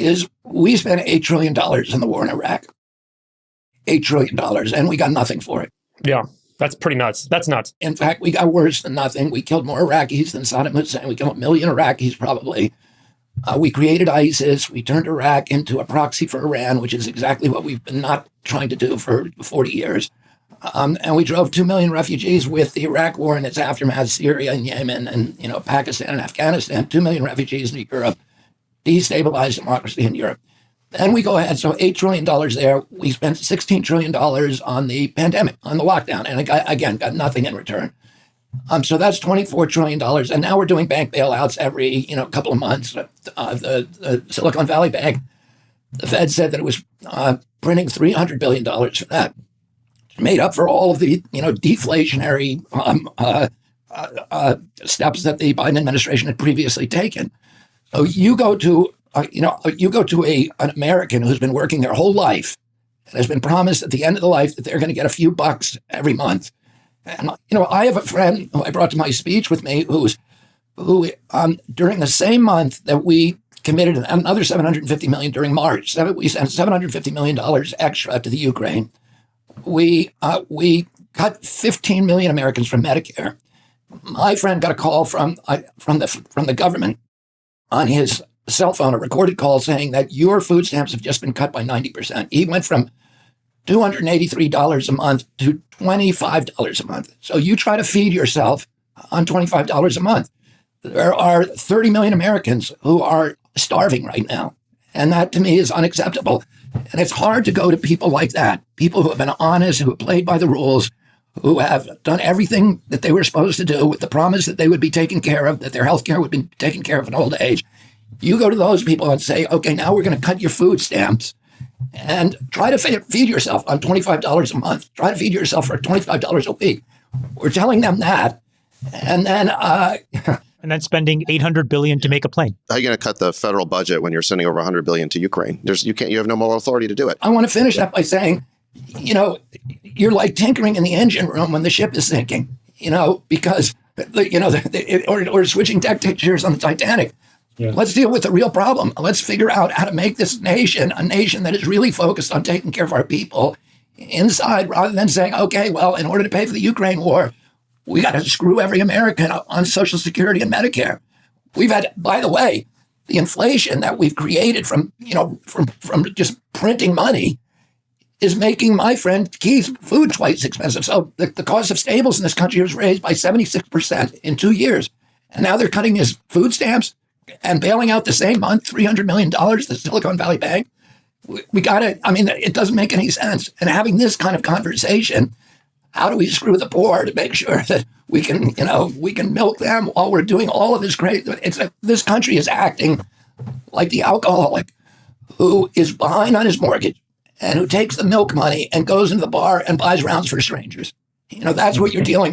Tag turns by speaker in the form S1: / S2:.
S1: is we spent $8 trillion in the war in Iraq. $8 trillion, and we got nothing for it.
S2: Yeah, that's pretty nuts. That's nuts.
S1: In fact, we got worse than nothing. We killed more Iraqis than Saddam Hussein. We killed 1 million Iraqis, probably. We created ISIS. We turned Iraq into a proxy for Iran, which is exactly what we've been not trying to do for 40 years. And we drove 2 million refugees with the Iraq war and its aftermath, Syria and Yemen and Pakistan and Afghanistan, 2 million refugees in Europe, destabilized democracy in Europe. Then we go ahead, so $8 trillion there. We spent $16 trillion on the pandemic, on the lockdown, and got nothing in return. So that's $24 trillion. And now we're doing bank bailouts every couple of months. The Silicon Valley Bank, the Fed said that it was printing $300 billion for that. Made up for all of the deflationary steps that the Biden administration had previously taken. So you go to an American who's been working their whole life and has been promised at the end of the life that they're going to get a few bucks every month. And I have a friend who I brought to my speech with me who during the same month that we committed another $750 million during March, we sent $750 million extra to the Ukraine. We cut 15 million Americans from Medicare. My friend got a call from the government on his cell phone, a recorded call saying that your food stamps have just been cut by 90%. He went from $283 a month to $25 a month. So you try to feed yourself on $25 a month. There are 30 million Americans who are starving right now. And that to me is unacceptable. And it's hard to go to people like that, people who have been honest, who have played by the rules, who have done everything that they were supposed to do with the promise that they would be taken care of, that their health care would be taken care of in old age. You go to those people and say, okay, now we're going to cut your food stamps and try to feed yourself on $25 a month. Try to feed yourself for $25 a week. We're telling them that. And then
S3: spending $800 billion to make a plane.
S4: How are you going to cut the federal budget when you're sending over $100 billion to Ukraine? You have no moral authority to do it.
S1: I want to finish that by saying, you're like tinkering in the engine room when the ship is sinking, because, or switching deck chairs on the Titanic. Yeah. Let's deal with the real problem. Let's figure out how to make this nation a nation that is really focused on taking care of our people inside, rather than saying, okay, well, in order to pay for the Ukraine war, we got to screw every American on Social Security and Medicare. We've had, by the way, the inflation that we've created from just printing money is making my friend Keith's food twice expensive. So the cost of staples in this country was raised by 76% in 2 years. And now they're cutting his food stamps and bailing out the same month, $300 million, the Silicon Valley Bank. We got to, it doesn't make any sense. And having this kind of conversation, how do we screw the poor to make sure that we can milk them while we're doing all of this great? It's like this country is acting like the alcoholic who is behind on his mortgage and who takes the milk money and goes into the bar and buys rounds for strangers. That's what you're dealing with.